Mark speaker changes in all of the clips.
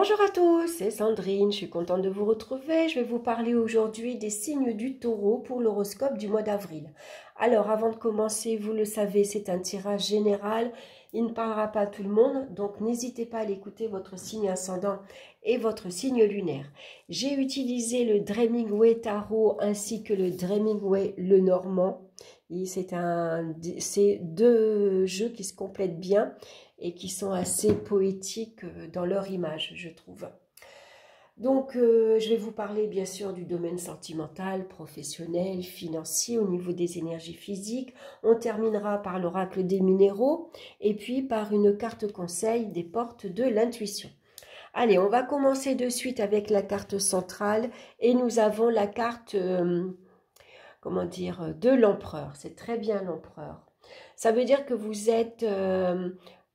Speaker 1: Bonjour à tous, c'est Sandrine, je suis contente de vous retrouver. Je vais vous parler aujourd'hui des signes du taureau pour l'horoscope du mois d'avril. Alors avant de commencer, vous le savez, c'est un tirage général, il ne parlera pas à tout le monde, donc n'hésitez pas à l'écouter, votre signe ascendant et votre signe lunaire. J'ai utilisé le Dreaming-Way Tarot ainsi que le Dreaming-Way Lenormand. C'est deux jeux qui se complètent bien et qui sont assez poétiques dans leur image, je trouve. Donc, je vais vous parler bien sûr du domaine sentimental, professionnel, financier, au niveau des énergies physiques. On terminera par l'oracle des minéraux et puis par une carte conseil des portes de l'intuition. Allez, on va commencer de suite avec la carte centrale et nous avons la carte, comment dire, de l'empereur. C'est très bien l'empereur. Ça veut dire que vous êtes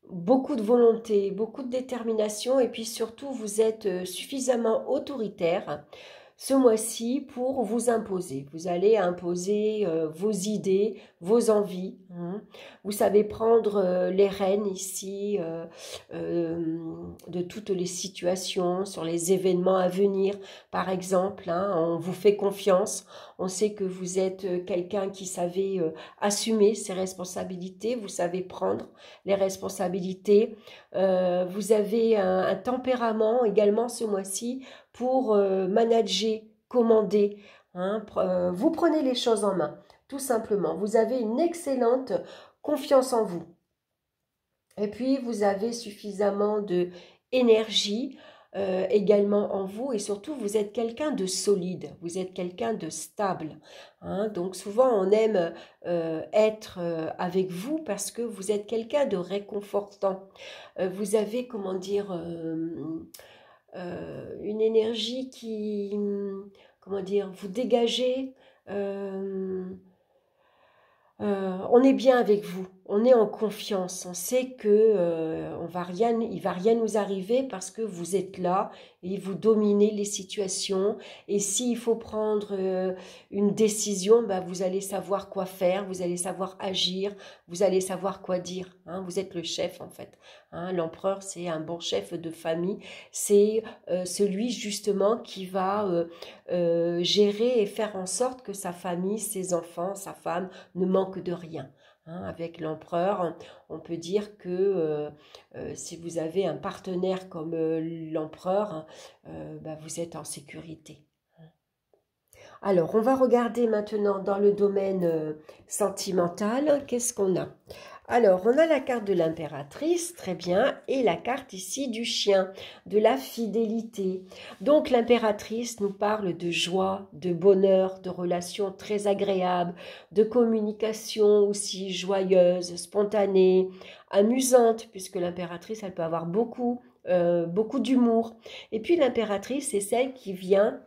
Speaker 1: beaucoup de volonté, beaucoup de détermination et puis surtout vous êtes suffisamment autoritaire ce mois-ci pour vous imposer. Vous allez imposer vos idées, vos envies. Vous savez prendre les rênes ici de toutes les situations, sur les événements à venir. Par exemple, on vous fait confiance. On sait que vous êtes quelqu'un qui savait assumer ses responsabilités. Vous savez prendre les responsabilités. Vous avez un tempérament également ce mois-ci pour manager, commander. Vous prenez les choses en main, tout simplement. Vous avez une excellente confiance en vous. Et puis, vous avez suffisamment d'énergie également en vous. Et surtout, vous êtes quelqu'un de solide. Vous êtes quelqu'un de stable. Donc, souvent, on aime être avec vous parce que vous êtes quelqu'un de réconfortant. Vous avez, comment dire... une énergie qui, comment dire, vous dégagez, on est bien avec vous, on est en confiance, on sait que il va rien nous arriver parce que vous êtes là et vous dominez les situations. Et s'il faut prendre une décision, vous allez savoir quoi faire, vous allez savoir agir, vous allez savoir quoi dire. Vous êtes le chef en fait. L'empereur, c'est un bon chef de famille, c'est celui justement qui va gérer et faire en sorte que sa famille, ses enfants, sa femme ne manquent de rien. Avec l'empereur, on peut dire que si vous avez un partenaire comme l'empereur, vous êtes en sécurité. Alors, on va regarder maintenant dans le domaine sentimental, qu'est-ce qu'on a? Alors, on a la carte de l'impératrice, très bien, et la carte ici du chien, de la fidélité. Donc, l'impératrice nous parle de joie, de bonheur, de relations très agréables, de communication aussi joyeuse, spontanée, amusante, puisque l'impératrice, elle peut avoir beaucoup d'humour. Et puis, l'impératrice, c'est celle qui vient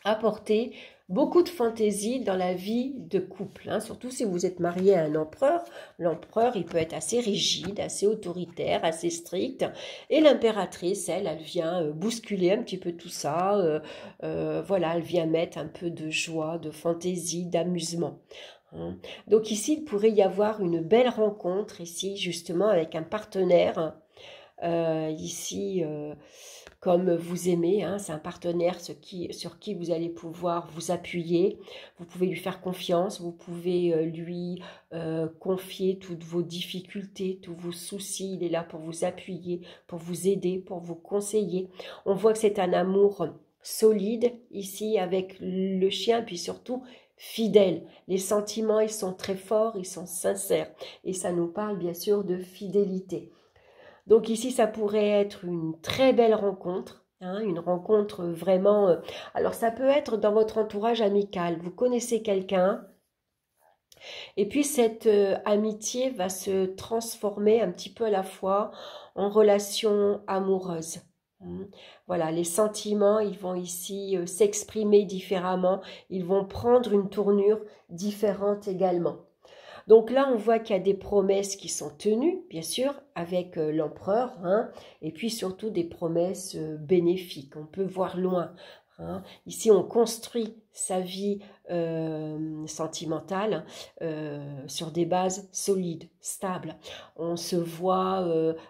Speaker 1: apporter beaucoup de fantaisie dans la vie de couple, surtout si vous êtes marié à un empereur. L'empereur, il peut être assez rigide, assez autoritaire, assez strict, et l'impératrice, elle vient bousculer un petit peu tout ça, voilà, elle vient mettre un peu de joie, de fantaisie, d'amusement. Donc ici, il pourrait y avoir une belle rencontre ici, justement, avec un partenaire, ici... comme vous aimez, c'est un partenaire sur qui vous allez pouvoir vous appuyer, vous pouvez lui faire confiance, vous pouvez lui confier toutes vos difficultés, tous vos soucis, il est là pour vous appuyer, pour vous aider, pour vous conseiller. On voit que c'est un amour solide ici avec le chien, puis surtout fidèle. Les sentiments, ils sont très forts, ils sont sincères, et ça nous parle bien sûr de fidélité. Donc ici, ça pourrait être une très belle rencontre, une rencontre vraiment... alors ça peut être dans votre entourage amical, vous connaissez quelqu'un, et puis cette amitié va se transformer un petit peu à la fois en relation amoureuse. Voilà, les sentiments, ils vont ici s'exprimer différemment, ils vont prendre une tournure différente également. Donc là, on voit qu'il y a des promesses qui sont tenues, bien sûr, avec l'empereur, et puis surtout des promesses bénéfiques. On peut voir loin. hein. Ici, on construit sa vie sentimentale sur des bases solides, stables. On se voit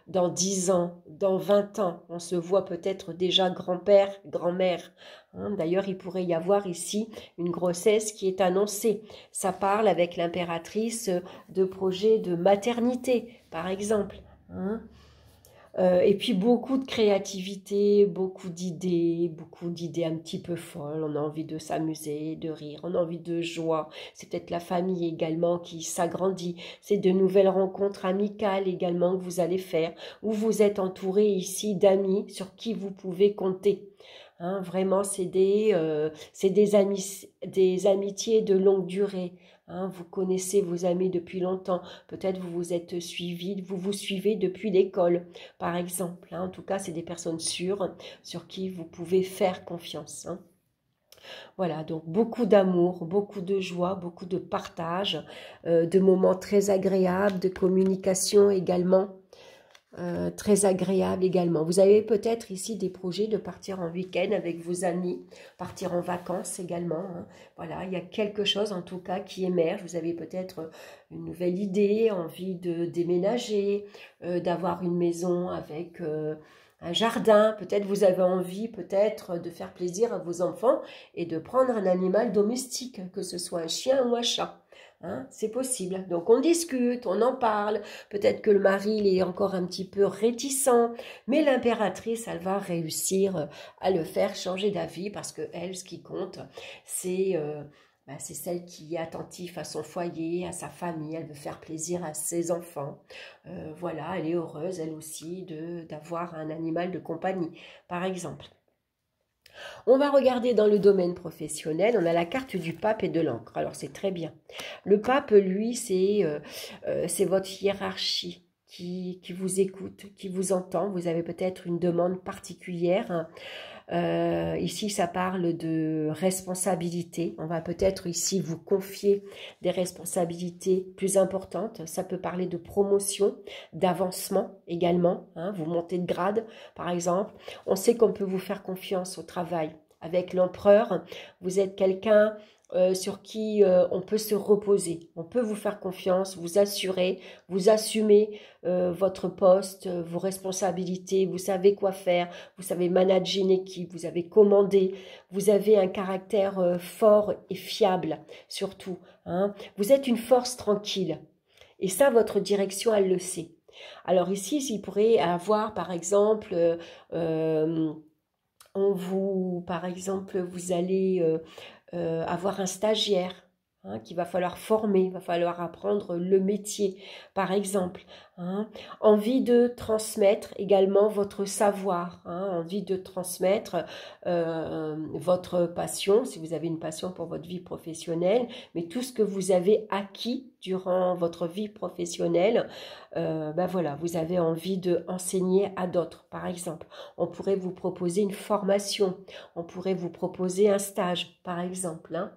Speaker 1: dans 10 ans, dans 20 ans, on se voit peut-être déjà grand-père, grand-mère. Hein. D'ailleurs, il pourrait y avoir ici une grossesse qui est annoncée. Ça parle avec l'impératrice de projets de maternité, par exemple. Hein. Et puis beaucoup de créativité, beaucoup d'idées un petit peu folles. On a envie de s'amuser, de rire, on a envie de joie. C'est peut-être la famille également qui s'agrandit. C'est de nouvelles rencontres amicales également que vous allez faire, où vous êtes entouré ici d'amis sur qui vous pouvez compter. Hein, vraiment, c'est des amitiés de longue durée. Hein, vous connaissez vos amis depuis longtemps. Peut-être vous vous suivez depuis l'école, par exemple. Hein. En tout cas, c'est des personnes sûres sur qui vous pouvez faire confiance. Hein. Voilà, donc beaucoup d'amour, beaucoup de joie, beaucoup de partage, de moments très agréables, de communication également. Très agréable également. Vous avez peut-être ici des projets de partir en week-end avec vos amis, partir en vacances également. Hein. Voilà, il y a quelque chose en tout cas qui émerge. Vous avez peut-être une nouvelle idée, envie de déménager, d'avoir une maison avec un jardin. Peut-être vous avez envie peut-être de faire plaisir à vos enfants et de prendre un animal domestique, que ce soit un chien ou un chat. Hein, c'est possible. Donc on discute, on en parle. Peut-être que le mari il est encore un petit peu réticent, mais l'impératrice, elle va réussir à le faire changer d'avis parce que elle, ce qui compte, c'est celle qui est attentive à son foyer, à sa famille. Elle veut faire plaisir à ses enfants. Voilà, elle est heureuse, elle aussi, d'avoir un animal de compagnie, par exemple. On va regarder dans le domaine professionnel, on a la carte du pape et de l'encre. Alors c'est très bien. Le pape, lui, c'est votre hiérarchie qui vous écoute, qui vous entend. Vous avez peut-être une demande particulière. Hein. Ici, ça parle de responsabilité. On va peut-être ici vous confier des responsabilités plus importantes. Ça peut parler de promotion, d'avancement également. Hein, vous montez de grade, par exemple. On sait qu'on peut vous faire confiance au travail. Avec l'empereur, vous êtes quelqu'un sur qui on peut se reposer. On peut vous faire confiance, vous assurer, vous assumer votre poste, vos responsabilités, vous savez quoi faire, vous savez manager une équipe, vous avez commandé, vous avez un caractère fort et fiable surtout. Hein. Vous êtes une force tranquille et ça, votre direction, elle le sait. Alors ici, il pourrait avoir par exemple... par exemple, vous allez avoir un stagiaire hein, qu'il va falloir former, il va falloir apprendre le métier, par exemple. Hein. Envie de transmettre également votre savoir, hein, envie de transmettre votre passion, si vous avez une passion pour votre vie professionnelle, mais tout ce que vous avez acquis durant votre vie professionnelle, voilà, vous avez envie de enseigner à d'autres, par exemple. On pourrait vous proposer une formation, on pourrait vous proposer un stage, par exemple. Hein.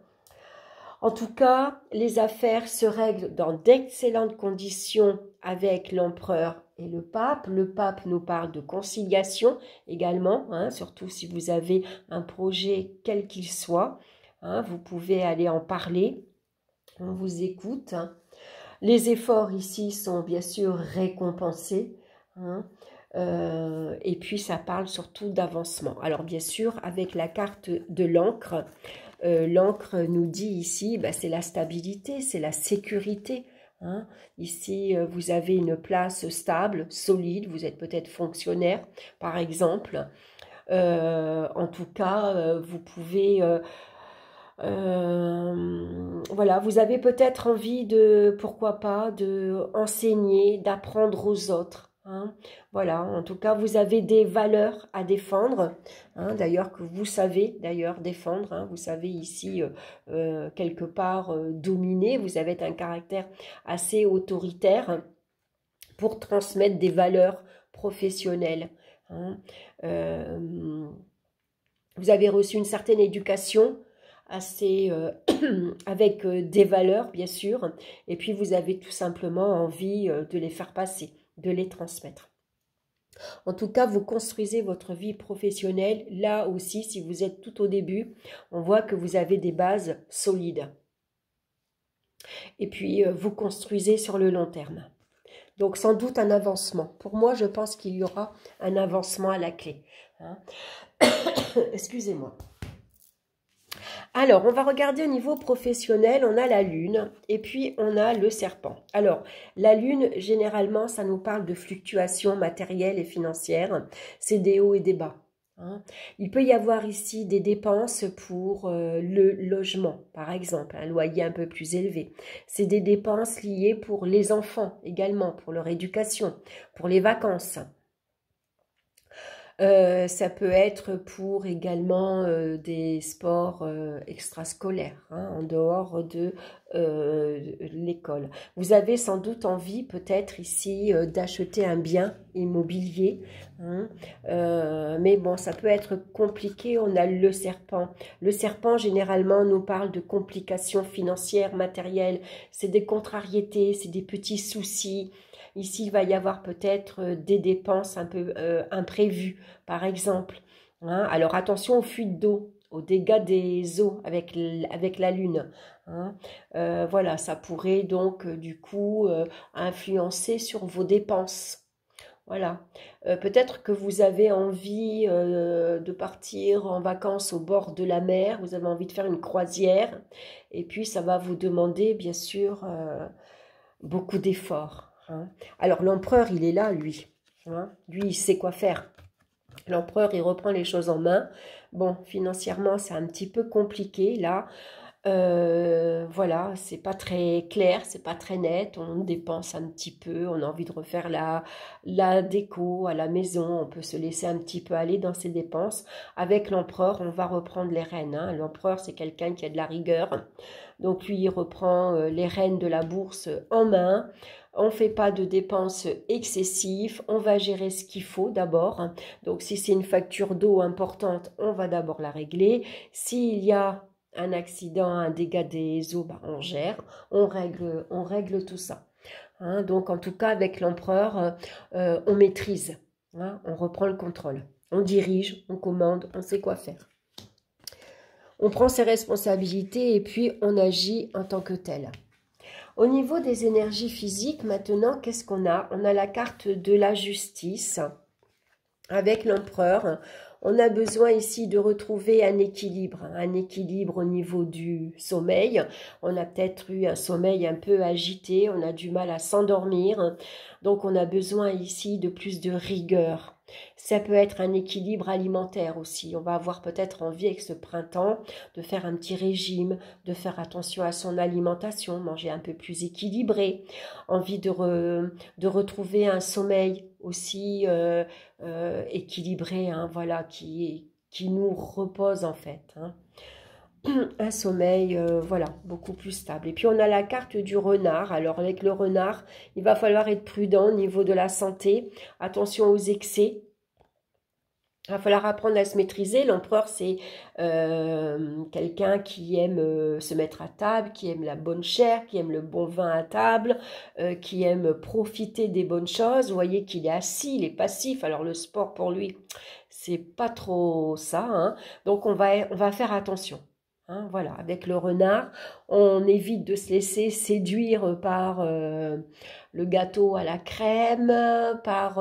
Speaker 1: En tout cas, les affaires se règlent dans d'excellentes conditions avec l'empereur et le pape. Le pape nous parle de conciliation également, hein, surtout si vous avez un projet quel qu'il soit. Hein, vous pouvez aller en parler, on vous écoute. Hein. Les efforts ici sont bien sûr récompensés. Hein. Et puis ça parle surtout d'avancement. Alors bien sûr, avec la carte de l'encre, l'encre nous dit ici, c'est la stabilité, c'est la sécurité. Hein. Ici, vous avez une place stable, solide, vous êtes peut-être fonctionnaire, par exemple. En tout cas, vous pouvez... voilà, vous avez peut-être envie de, pourquoi pas, de enseigner, d'apprendre aux autres. Hein. Voilà, en tout cas, vous avez des valeurs à défendre, hein, d'ailleurs que vous savez d'ailleurs défendre. Hein. Vous savez ici quelque part dominer. Vous avez un caractère assez autoritaire pour transmettre des valeurs professionnelles. Hein. Vous avez reçu une certaine éducation assez avec des valeurs bien sûr, et puis vous avez tout simplement envie de les faire passer, de les transmettre. En tout cas, vous construisez votre vie professionnelle. Là aussi, si vous êtes tout au début, on voit que vous avez des bases solides. Et puis, vous construisez sur le long terme. Donc, sans doute un avancement. Pour moi, je pense qu'il y aura un avancement à la clé. Hein. Excusez-moi. Alors, on va regarder au niveau professionnel, on a la lune et puis on a le serpent. Alors, la lune, généralement, ça nous parle de fluctuations matérielles et financières. C'est des hauts et des bas. Hein. Il peut y avoir ici des dépenses pour le logement, par exemple, un loyer un peu plus élevé. C'est des dépenses liées pour les enfants également, pour leur éducation, pour les vacances. Ça peut être pour également des sports extrascolaires, hein, en dehors de l'école. Vous avez sans doute envie peut-être ici d'acheter un bien immobilier, hein, mais bon, ça peut être compliqué. On a le serpent. Le serpent, généralement, nous parle de complications financières, matérielles. C'est des contrariétés, c'est des petits soucis. Ici, il va y avoir peut-être des dépenses un peu imprévues, par exemple. Hein. Alors, attention aux fuites d'eau, aux dégâts des eaux avec la lune. Hein. Voilà, ça pourrait donc, du coup, influencer sur vos dépenses. Voilà. Peut-être que vous avez envie de partir en vacances au bord de la mer, vous avez envie de faire une croisière, et puis ça va vous demander, bien sûr, beaucoup d'efforts. Hein. Alors l'empereur, il est là, lui. Hein. Lui, il sait quoi faire. L'empereur, il reprend les choses en main. Bon, financièrement, c'est un petit peu compliqué, là. Voilà, c'est pas très clair, c'est pas très net. On dépense un petit peu, on a envie de refaire la déco à la maison. On peut se laisser un petit peu aller dans ses dépenses. Avec l'empereur, on va reprendre les rênes. Hein. L'empereur, c'est quelqu'un qui a de la rigueur. Donc lui, il reprend les rênes de la bourse en main. On ne fait pas de dépenses excessives, on va gérer ce qu'il faut d'abord. Donc si c'est une facture d'eau importante, on va d'abord la régler. S'il y a un accident, un dégât des eaux, bah, on gère, on règle tout ça. Hein, donc en tout cas, avec l'empereur, on maîtrise, hein, on reprend le contrôle. On dirige, on commande, on sait quoi faire. On prend ses responsabilités et puis on agit en tant que tel. Au niveau des énergies physiques, maintenant, qu'est-ce qu'on a? On a la carte de la justice avec l'empereur. On a besoin ici de retrouver un équilibre au niveau du sommeil. On a peut-être eu un sommeil un peu agité, on a du mal à s'endormir. Donc on a besoin ici de plus de rigueur. Ça peut être un équilibre alimentaire aussi. On va avoir peut-être envie avec ce printemps de faire un petit régime, de faire attention à son alimentation, manger un peu plus équilibré. Envie de retrouver un sommeil aussi équilibré, hein, voilà, qui nous repose en fait. Hein. Un sommeil, voilà, beaucoup plus stable. Et puis on a la carte du renard. Alors avec le renard, il va falloir être prudent au niveau de la santé. Attention aux excès. Il va falloir apprendre à se maîtriser. L'empereur, c'est quelqu'un qui aime se mettre à table, qui aime la bonne chair, qui aime le bon vin à table, qui aime profiter des bonnes choses. Vous voyez qu'il est assis, il est passif. Alors le sport pour lui, c'est pas trop ça. Hein. Donc on va faire attention. Hein, voilà, avec le renard, on évite de se laisser séduire par le gâteau à la crème, par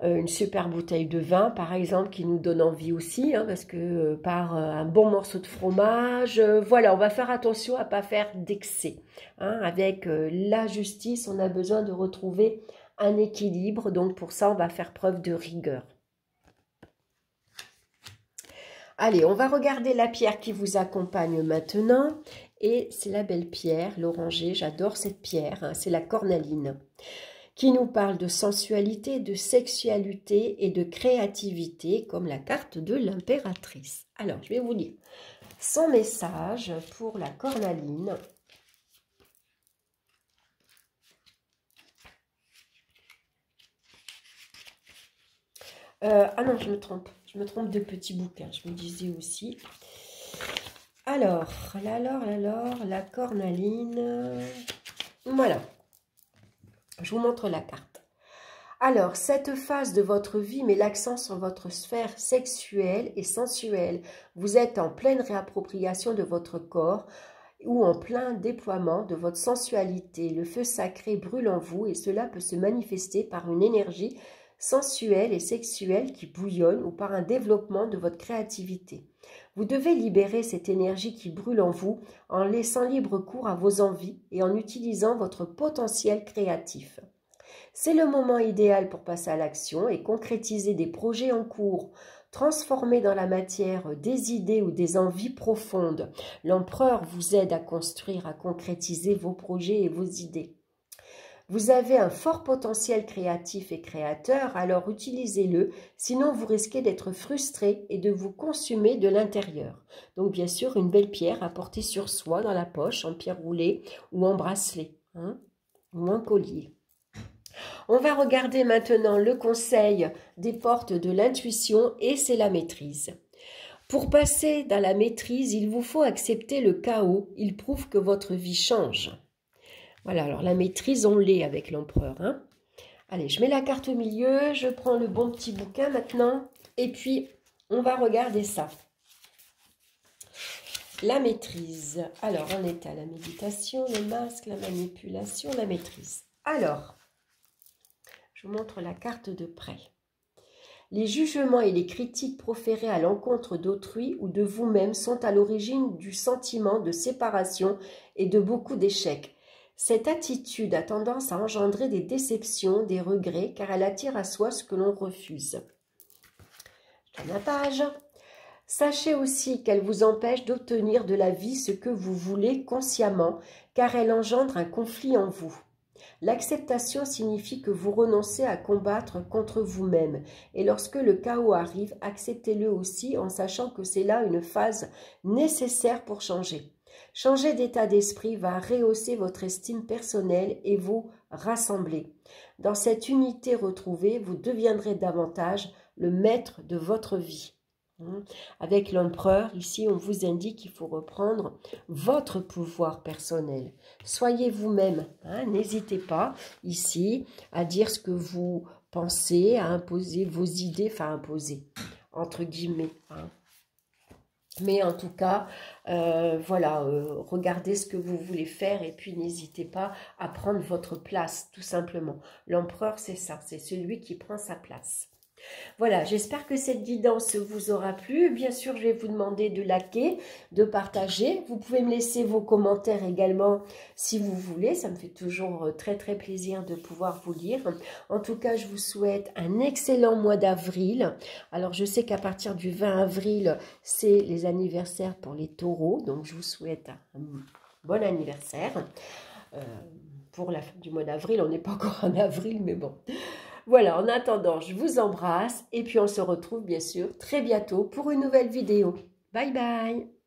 Speaker 1: une super bouteille de vin, par exemple, qui nous donne envie aussi, hein, parce que par un bon morceau de fromage, voilà, on va faire attention à ne pas faire d'excès. Hein. Avec la justice, on a besoin de retrouver un équilibre, donc pour ça, on va faire preuve de rigueur. Allez, on va regarder la pierre qui vous accompagne maintenant. Et c'est la belle pierre, l'oranger. J'adore cette pierre. Hein, c'est la cornaline, qui nous parle de sensualité, de sexualité et de créativité, comme la carte de l'impératrice. Alors, je vais vous lire son message pour la cornaline. Ah non, je me trompe. Je me trompe de petit bouquin, je me disais aussi. Alors, la cornaline. Voilà. Je vous montre la carte. Alors, cette phase de votre vie met l'accent sur votre sphère sexuelle et sensuelle. Vous êtes en pleine réappropriation de votre corps ou en plein déploiement de votre sensualité. Le feu sacré brûle en vous et cela peut se manifester par une énergie sensuelle et sexuelle qui bouillonne ou par un développement de votre créativité. Vous devez libérer cette énergie qui brûle en vous en laissant libre cours à vos envies et en utilisant votre potentiel créatif. C'est le moment idéal pour passer à l'action et concrétiser des projets en cours, transformer dans la matière des idées ou des envies profondes. L'empereur vous aide à construire, à concrétiser vos projets et vos idées. Vous avez un fort potentiel créatif et créateur, alors utilisez-le, sinon vous risquez d'être frustré et de vous consumer de l'intérieur. Donc bien sûr, une belle pierre à porter sur soi dans la poche, en pierre roulée ou en bracelet, ou en collier. On va regarder maintenant le conseil des portes de l'intuition et c'est la maîtrise. Pour passer dans la maîtrise, il vous faut accepter le chaos. Il prouve que votre vie change. Voilà, alors la maîtrise, on l'est avec l'empereur. Allez, je mets la carte au milieu, je prends le bon petit bouquin maintenant et puis on va regarder ça. La maîtrise. Alors, on est à la méditation, le masque, la manipulation, la maîtrise. Alors, je vous montre la carte de près. Les jugements et les critiques proférés à l'encontre d'autrui ou de vous-même sont à l'origine du sentiment de séparation et de beaucoup d'échecs. Cette attitude a tendance à engendrer des déceptions, des regrets, car elle attire à soi ce que l'on refuse. Je tourne la page. Sachez aussi qu'elle vous empêche d'obtenir de la vie ce que vous voulez consciemment, car elle engendre un conflit en vous. L'acceptation signifie que vous renoncez à combattre contre vous-même. Et lorsque le chaos arrive, acceptez-le aussi en sachant que c'est là une phase nécessaire pour changer. Changer d'état d'esprit va rehausser votre estime personnelle et vous rassembler. Dans cette unité retrouvée, vous deviendrez davantage le maître de votre vie. Avec l'empereur, ici, on vous indique qu'il faut reprendre votre pouvoir personnel. Soyez vous-même, n'hésitez pas ici à dire ce que vous pensez, à imposer vos idées, enfin imposer, entre guillemets. Mais en tout cas, voilà, regardez ce que vous voulez faire et puis n'hésitez pas à prendre votre place, tout simplement. L'empereur, c'est ça, c'est celui qui prend sa place. Voilà, j'espère que cette guidance vous aura plu. Bien sûr, je vais vous demander de liker, de partager. Vous pouvez me laisser vos commentaires également si vous voulez. Ça me fait toujours très très plaisir de pouvoir vous lire. En tout cas, je vous souhaite un excellent mois d'avril. Alors, je sais qu'à partir du 20 avril, c'est les anniversaires pour les taureaux. Donc, je vous souhaite un bon anniversaire. Pour la fin du mois d'avril, on n'est pas encore en avril, mais bon. Voilà, en attendant, je vous embrasse et puis on se retrouve bien sûr très bientôt pour une nouvelle vidéo. Bye bye!